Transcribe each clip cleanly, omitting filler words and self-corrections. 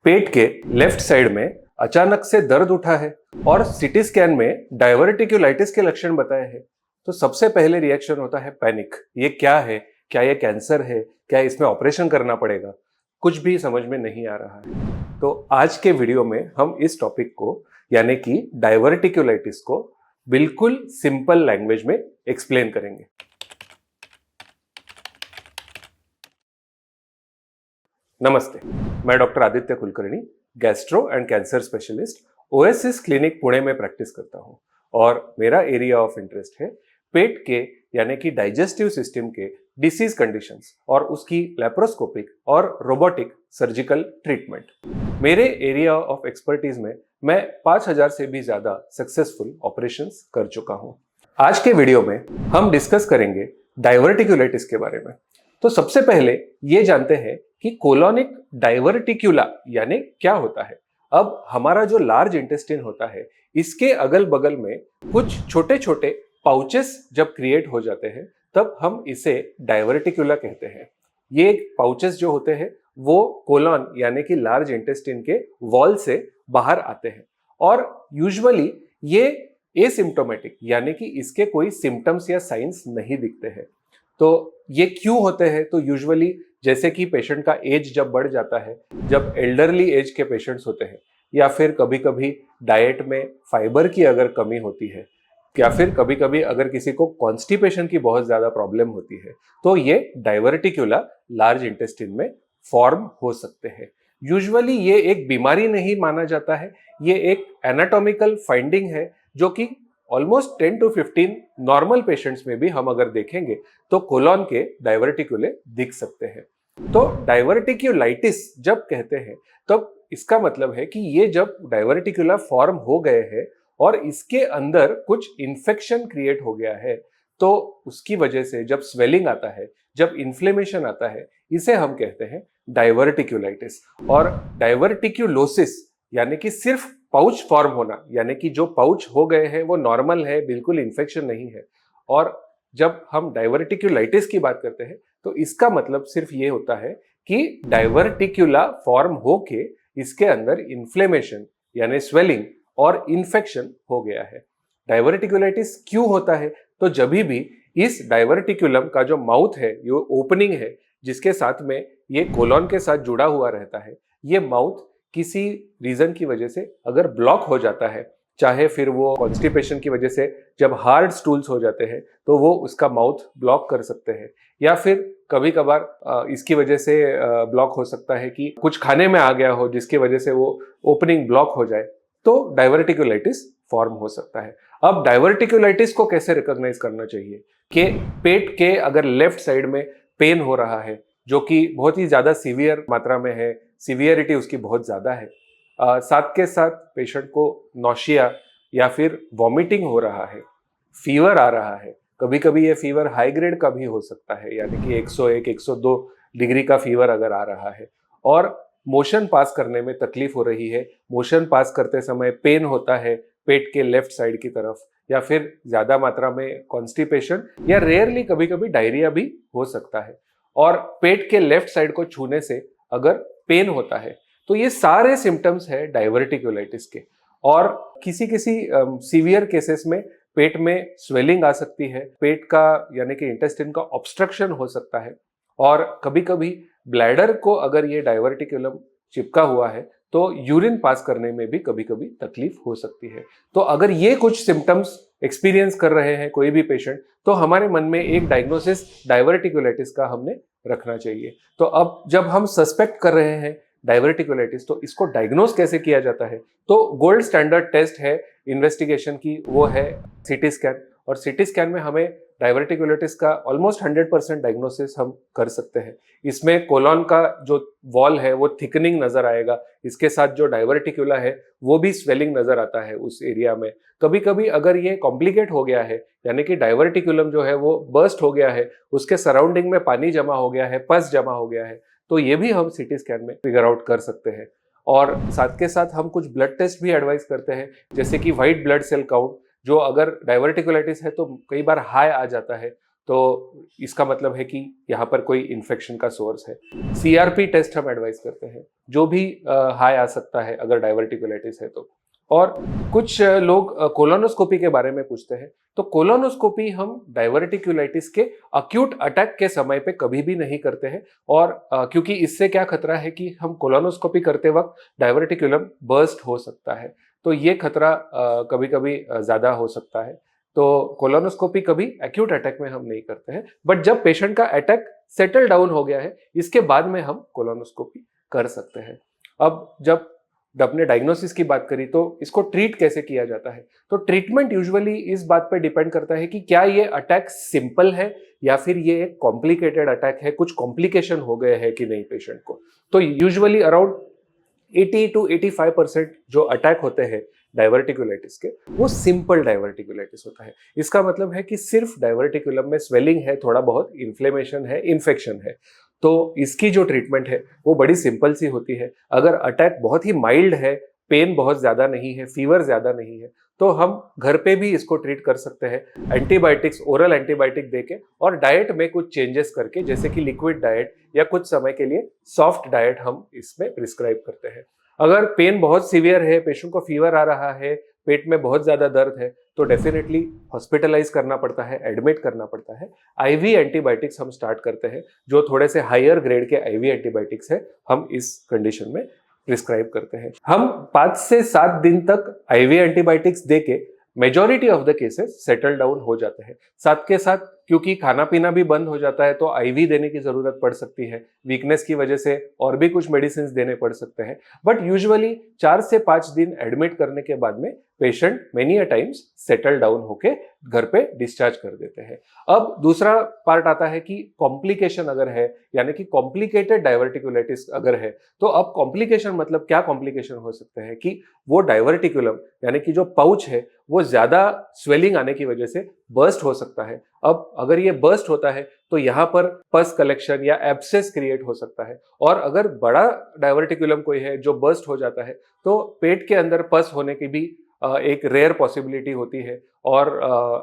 पेट के left side में अचानक से दर्द उठा है और सीटी स्कैन में डायवर्टिक्युलाइटिस के लक्षण बताए हैं, तो सबसे पहले रिएक्शन होता है पैनिक। ये क्या है? क्या ये कैंसर है? क्या इसमें ऑपरेशन करना पड़ेगा? कुछ भी समझ में नहीं आ रहा है। तो आज के वीडियो में हम इस टॉपिक को यानी कि डायवर्टिक्युलाइटिस को बिल्कुल सिंपल लैंग्वेज में एक्सप्लेन करेंगे। नमस्ते, मैं doctor Aditya Kulkarni, gastro and cancer specialist oasis clinic Pune में प्रैक्टिस करता हूं और मेरा एरिया ऑफ इंटरेस्ट है पेट के यानी कि डाइजेस्टिव सिस्टम के डिसीज कंडीशंस और उसकी लैप्रोस्कोपिक और रोबोटिक सर्जिकल ट्रीटमेंट। मेरे एरिया ऑफ एक्सपर्टीज में मैं 5000 से भी ज्यादा सक्सेसफुल ऑपरेशंस कर चुका हूं। आज के वीडियो में हम डिस्कस करेंगे डायवर्टिक्युलाइटिस के बारे में। तो सबसे पहले ये जानते हैं कि कोलोनिक डायवर्टिक्युला यानी क्या होता है। अब हमारा जो लार्ज इंटेस्टाइन होता है, इसके अगल बगल में कुछ छोटे छोटे पाउचेस जब क्रिएट हो जाते हैं तब हम इसे डायवर्टिक्युला कहते हैं। ये पाउचेस जो होते हैं वो कोलोन यानी कि लार्ज इंटेस्टाइन के वॉल से बाहर आते हैं और यूजुअली ये एसिम्प्टोमेटिक यानी कि इसके कोई सिम्टम्स या साइंस नहीं दिखते हैं। तो ये क्यों होते हैं? तो यूजुअली जैसे कि पेशेंट का एज जब बढ़ जाता है, जब एल्डरली एज के पेशेंट्स होते हैं, या फिर कभी कभी डाइट में फाइबर की अगर कमी होती है, या फिर कभी कभी अगर किसी को कॉन्स्टिपेशन की बहुत ज्यादा प्रॉब्लम होती है, तो ये डायवर्टिक्युला लार्ज इंटेस्टाइन में फॉर्म हो सकते हैं। यूजुअली ये एक बीमारी नहीं माना जाता है, ये एक एनाटॉमिकल फाइंडिंग है जो कि ऑलमोस्ट 10 to 15 नॉर्मल पेशेंट्स में भी हम अगर देखेंगे तो कोलोन के डायवर्टिक्युले दिख सकते हैं। तो डायवर्टिक्युलाइटिस जब कहते हैं तब इसका मतलब है कि ये जब डायवर्टिक्युला फॉर्म हो गए हैं और इसके अंदर कुछ इन्फेक्शन क्रिएट हो गया है, तो उसकी वजह से जब स्वेलिंग आता है, जब इन्फ्लेमेशन आता है, इसे हम कहते हैं डायवर्टिक्युलाइटिस। और डायवर्टिक्युलोसिस यानी कि सिर्फ पाउच फॉर्म होना, यानी कि जो पाउच हो गए हैं वो नॉर्मल है, बिल्कुल इन्फेक्शन नहीं है। और जब हम डायवर्टिक्युलाइटिस की बात करते हैं तो इसका मतलब सिर्फ ये होता है कि डायवर्टिक्युला फॉर्म होके इसके अंदर इन्फ्लेमेशन यानी स्वेलिंग और इन्फेक्शन हो गया है। डायवर्टिक्युलाइटिस क्यों होता है? तो जब भी इस डायवर्टिक्युलम का जो माउथ है, ये ओपनिंग है जिसके साथ में ये कोलोन के साथ जुड़ा हुआ रहता है, ये माउथ किसी रीजन की वजह से अगर ब्लॉक हो जाता है, चाहे फिर वो कॉन्स्टिपेशन की वजह से जब हार्ड स्टूल्स हो जाते हैं तो वो उसका माउथ ब्लॉक कर सकते हैं, या फिर कभी कभार इसकी वजह से ब्लॉक हो सकता है कि कुछ खाने में आ गया हो जिसकी वजह से वो ओपनिंग ब्लॉक हो जाए, तो डायवर्टिक्युलाइटिस फॉर्म हो सकता है। अब डायवर्टिक्युलाइटिस को कैसे रिकॉग्नाइज करना चाहिए कि पेट के अगर लेफ्ट साइड में पेन हो रहा है जो कि बहुत ही ज्यादा सीवियर मात्रा में है, सीवियरिटी उसकी बहुत ज्यादा है, साथ के साथ पेशेंट को नौशिया या फिर वॉमिटिंग हो रहा है, फीवर आ रहा है, कभी कभी ये फीवर हाई ग्रेड का भी हो सकता है यानी कि 101 102 डिग्री का फीवर अगर आ रहा है, और मोशन पास करने में तकलीफ हो रही है, मोशन पास करते समय पेन होता है पेट के लेफ्ट साइड की तरफ, या फिर ज्यादा मात्रा में कॉन्स्टिपेशन या रेयरली कभी कभी डायरिया भी हो सकता है, और पेट के लेफ्ट साइड को छूने से अगर पेन होता है, तो ये सारे सिम्टम्स है डायवर्टिक्युलाइटिस के। और किसी किसी सीवियर केसेस में पेट में स्वेलिंग आ सकती है, पेट का यानी कि इंटेस्टाइन का ऑब्स्ट्रक्शन हो सकता है, और कभी कभी ब्लैडर को अगर ये डायवर्टिक्युलम चिपका हुआ है तो यूरिन पास करने में भी कभी कभी तकलीफ हो सकती है। तो अगर ये कुछ सिम्टम्स एक्सपीरियंस कर रहे हैं कोई भी पेशेंट, तो हमारे मन में एक डायग्नोसिस डायवर्टिक्युलाइटिस का हमने रखना चाहिए। तो अब जब हम सस्पेक्ट कर रहे हैं डायवर्टिक्युलाइटिस, तो इसको डायग्नोस कैसे किया जाता है? तो गोल्ड स्टैंडर्ड टेस्ट है इन्वेस्टिगेशन की, वो है सीटी स्कैन। और सीटी स्कैन में हमें डायवर्टिक्युलाइटिस का ऑलमोस्ट 100% डायग्नोसिस हम कर सकते हैं। इसमें कोलोन का जो वॉल है वो थिकनिंग नजर आएगा, इसके साथ जो डायवर्टिक्युला है वो भी स्वेलिंग नजर आता है उस एरिया में। कभी कभी अगर ये कॉम्प्लिकेट हो गया है यानी कि डायवर्टिक्युलम जो है वो बर्स्ट हो गया है, उसके सराउंडिंग में पानी जमा हो गया है, पस जमा हो गया है, तो ये भी हम सीटी स्कैन में फिगर आउट कर सकते हैं। और साथ के साथ हम कुछ ब्लड टेस्ट भी एडवाइस करते हैं, जैसे कि व्हाइट ब्लड सेल काउंट, जो अगर डायवर्टिक्युलाइटिस है तो कई बार हाई आ जाता है, तो इसका मतलब है कि यहाँ पर कोई इन्फेक्शन का सोर्स है। CRP टेस्ट हम एडवाइस करते हैं, जो भी हाई आ सकता है अगर डायवर्टिकुलाइटिस है तो। और कुछ लोग कोलोनोस्कोपी के बारे में पूछते हैं, तो कोलोनोस्कोपी हम डायवर्टिकुलाइटिस के अक्यूट अटैक के समय पे कभी भी नहीं करते हैं। और क्योंकि इससे क्या खतरा है कि हम कोलोनोस्कोपी करते वक्त डायवर्टिकुलम बर्स्ट हो सकता है, तो ये खतरा कभी कभी ज्यादा हो सकता है। तो कोलोनोस्कोपी कभी एक्यूट अटैक में हम नहीं करते हैं, बट जब पेशेंट का अटैक सेटल डाउन हो गया है, इसके बाद में हम कोलोनोस्कोपी कर सकते हैं। अब जब आपने डायग्नोसिस की बात करी, तो इसको ट्रीट कैसे किया जाता है? तो ट्रीटमेंट यूजुअली इस बात पर डिपेंड करता है कि क्या ये अटैक सिंपल है या फिर ये एक कॉम्प्लिकेटेड अटैक है, कुछ कॉम्प्लिकेशन हो गए हैं कि नहीं पेशेंट को। तो यूजुअली अराउंड 80 to 85% जो अटैक होते हैं डायवर्टिकुलाइटिस के, वो सिंपल डायवर्टिकुलाइटिस होता है। इसका मतलब है कि सिर्फ डायवर्टिकुलम में स्वेलिंग है, थोड़ा बहुत इन्फ्लेमेशन है, इन्फेक्शन है। तो इसकी जो ट्रीटमेंट है वो बड़ी सिंपल सी होती है। अगर अटैक बहुत ही माइल्ड है, पेन बहुत ज्यादा नहीं है, फीवर ज्यादा नहीं है, तो हम घर पे भी इसको ट्रीट कर सकते हैं एंटीबायोटिक्स, ओरल एंटीबायोटिक देके और डाइट में कुछ चेंजेस करके, जैसे कि लिक्विड डाइट या कुछ समय के लिए सॉफ्ट डाइट हम इसमें प्रिस्क्राइब करते हैं। अगर पेन बहुत सीवियर है, पेशेंट को फीवर आ रहा है, पेट में बहुत ज्यादा दर्द है, तो डेफिनेटली हॉस्पिटलाइज करना पड़ता है, एडमिट करना पड़ता है। IV एंटीबायोटिक्स हम स्टार्ट करते हैं, जो थोड़े से हायर ग्रेड के IV एंटीबायोटिक्स है, हम इस कंडीशन में प्रिस्क्राइब करते हैं। हम 5 से 7 दिन तक IV एंटीबायोटिक्स देके majority of the cases settle down हो जाते हैं। साथ के साथ क्योंकि खाना पीना भी बंद हो जाता है, तो IV देने की जरूरत पड़ सकती है, वीकनेस की वजह से और भी कुछ मेडिसिन देने पड़ सकते हैं। बट यूजुअली 4 से 5 दिन एडमिट करने के बाद में patient many a times settle down होके घर पे डिस्चार्ज कर देते हैं। अब दूसरा पार्ट आता है कि कॉम्प्लिकेशन अगर है, यानी कि कॉम्प्लिकेटेड डायवर्टिकुलाइटिस अगर है, तो अब कॉम्प्लिकेशन मतलब क्या कॉम्प्लिकेशन हो सकते हैं कि वो डायवर्टिकुलम यानी कि जो पाउच है वो ज्यादा स्वेलिंग आने की वजह से बर्स्ट हो सकता है। अब अगर ये बर्स्ट होता है तो यहाँ पर पस कलेक्शन या एब्सेस क्रिएट हो सकता है, और अगर बड़ा डायवर्टिकुलम कोई है जो बर्स्ट हो जाता है, तो पेट के अंदर पस होने की भी एक रेयर पॉसिबिलिटी होती है, और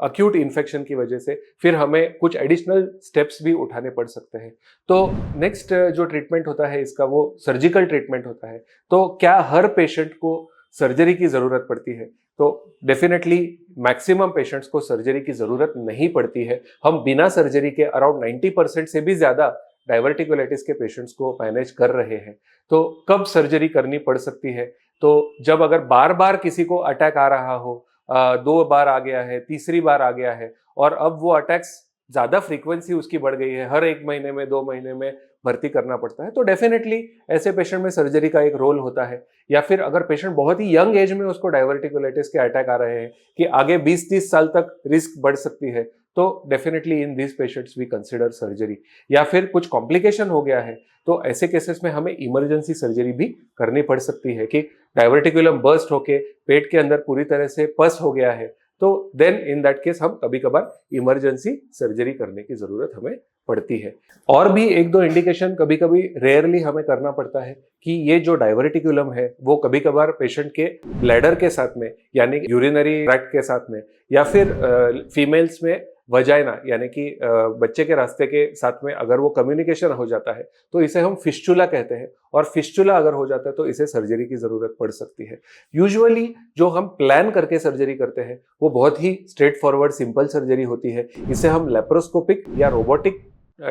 अक्यूट इन्फेक्शन की वजह से फिर हमें कुछ एडिशनल स्टेप्स भी उठाने पड़ सकते हैं। तो नेक्स्ट जो ट्रीटमेंट होता है इसका, वो सर्जिकल ट्रीटमेंट होता है। तो क्या हर पेशेंट को सर्जरी की जरूरत पड़ती है? तो डेफिनेटली मैक्सिमम पेशेंट्स को सर्जरी की जरूरत नहीं पड़ती है। हम बिना सर्जरी के अराउंड 90% से भी ज्यादा डायवर्टिकुलाइटिस के पेशेंट्स को मैनेज कर रहे हैं। तो कब सर्जरी करनी पड़ सकती है? तो जब अगर बार बार किसी को अटैक आ रहा हो, 2 बार आ गया है, तीसरी बार आ गया है, और अब वो अटैक्स ज्यादा फ्रीक्वेंसी उसकी बढ़ गई है, हर 1 महीने में 2 महीने में भर्ती करना पड़ता है, तो डेफिनेटली ऐसे पेशेंट में सर्जरी का एक रोल होता है। या फिर अगर पेशेंट बहुत ही यंग एज में उसको डायवर्टिकुलाइटिस के अटैक आ रहे हैं कि आगे 20-30 साल तक रिस्क बढ़ सकती है, तो definitely in this patients we consider surgery. या फिर कुछ कॉम्प्लिकेशन हो गया है, तो ऐसे केसेस में हमें इमरजेंसी सर्जरी भी करनी पड़ सकती है कि डायवर्टिकुलम बर्स्ट होके पेट के अंदर पूरी तरह से पस हो गया है, तो देन इन दैट केस हम कभी कभार इमरजेंसी सर्जरी करने की जरूरत हमें पड़ती है। और भी 1-2 इंडिकेशन कभी कभी रेयरली हमें करना पड़ता है कि ये जो डायवर्टिकुलम है वो कभी कभार पेशेंट के ब्लैडर के साथ में, यानी यूरिनरी ट्रैक्ट के साथ में, या फिर फीमेल्स में वजाइना यानी कि बच्चे के रास्ते के साथ में अगर वो कम्युनिकेशन हो जाता है, तो इसे हम फिस्टुला कहते हैं, और फिस्टुला अगर हो जाता है तो इसे सर्जरी की जरूरत पड़ सकती है। यूजुअली जो हम प्लान करके सर्जरी करते हैं वो बहुत ही स्ट्रेट फॉरवर्ड सिंपल सर्जरी होती है। इसे हम लेप्रोस्कोपिक या रोबोटिक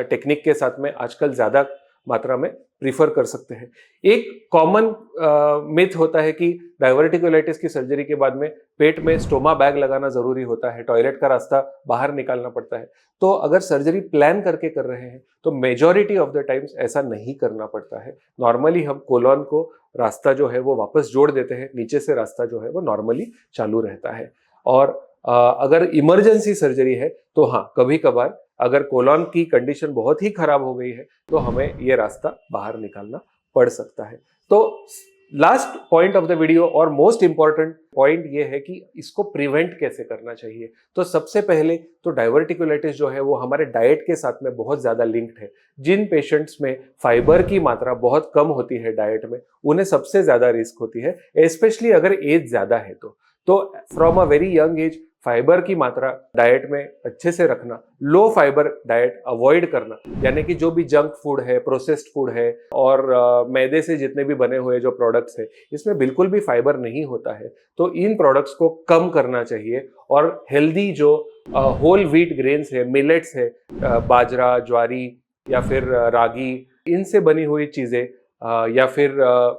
टेक्निक के साथ में आजकल ज्यादा मात्रा में प्रीफर कर सकते हैं। एक कॉमन मिथ होता है कि डायवर्टिकुलाइटिस की सर्जरी के बाद में पेट में स्टोमा बैग लगाना जरूरी होता है, टॉयलेट का रास्ता बाहर निकालना पड़ता है। तो अगर सर्जरी प्लान करके कर रहे हैं तो मेजॉरिटी ऑफ द टाइम्स ऐसा नहीं करना पड़ता है। नॉर्मली हम कोलॉन को रास्ता जो है वो वापस जोड़ देते हैं, नीचे से रास्ता जो है वो नॉर्मली चालू रहता है। और अगर इमरजेंसी सर्जरी है तो हाँ, कभी कभार अगर कोलॉन की कंडीशन बहुत ही खराब हो गई है तो हमें ये रास्ता बाहर निकालना पड़ सकता है। तो last point of the video और मोस्ट इंपॉर्टेंट पॉइंट ये है कि इसको प्रिवेंट कैसे करना चाहिए। तो सबसे पहले तो डायवर्टिकुलाइटिस जो है वो हमारे डाइट के साथ में बहुत ज्यादा लिंक्ड है। जिन पेशेंट्स में फाइबर की मात्रा बहुत कम होती है डाइट में, उन्हें सबसे ज्यादा रिस्क होती है, स्पेशली अगर एज ज्यादा है तो from a very young age fibre की मात्रा डाइट में अच्छे से रखना, लो फाइबर डाइट अवॉइड करना, यानी कि जो भी जंक फूड है, प्रोसेस्ड फूड है और मैदे से जितने भी बने हुए जो प्रोडक्ट्स है, इसमें बिल्कुल भी फाइबर नहीं होता है। तो इन प्रोडक्ट्स को कम करना चाहिए और हेल्दी जो होल व्हीट ग्रेन्स है, मिलेट्स है, बाजरा, ज्वारी या फिर रागी, इनसे बनी हुई चीज़ें, या फिर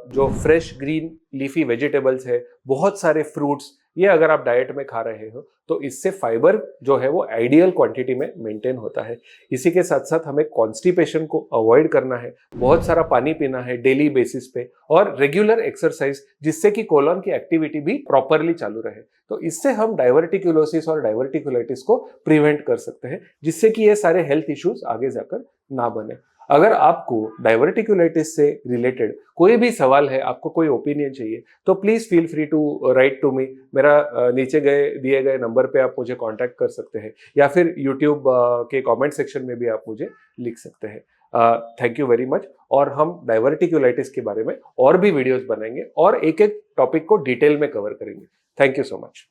जो फ्रेश ग्रीन लीफी वेजिटेबल्स है, बहुत सारे फ्रूट्स, ये अगर आप डाइट में खा रहे हो तो इससे फाइबर जो है वो आइडियल क्वांटिटी में मेंटेन होता है। इसी के साथ साथ हमें कॉन्स्टिपेशन को अवॉइड करना है, बहुत सारा पानी पीना है डेली बेसिस पे और रेगुलर एक्सरसाइज, जिससे कि कोलन की एक्टिविटी भी प्रॉपरली चालू रहे। तो इससे हम डाइवर्टिकुलोसिस और डाइवर्टिकुलाइटिस को प्रिवेंट कर सकते हैं, जिससे कि ये सारे हेल्थ इश्यूज आगे जाकर ना बने। अगर आपको डाइवर्टिकुलाइटिस से रिलेटेड कोई भी सवाल है, आपको कोई ओपिनियन चाहिए, तो please feel free to write to me. मेरा नीचे दिए गए नंबर पे आप मुझे कांटेक्ट कर सकते हैं या फिर यूट्यूब के कमेंट सेक्शन में भी आप मुझे लिख सकते हैं। Thank you very much. और हम डाइवर्टिकुलाइटिस के बारे में और भी वीडियोस बनाएंगे और एक एक टॉपिक को डिटेल में कवर करेंगे। Thank you so much.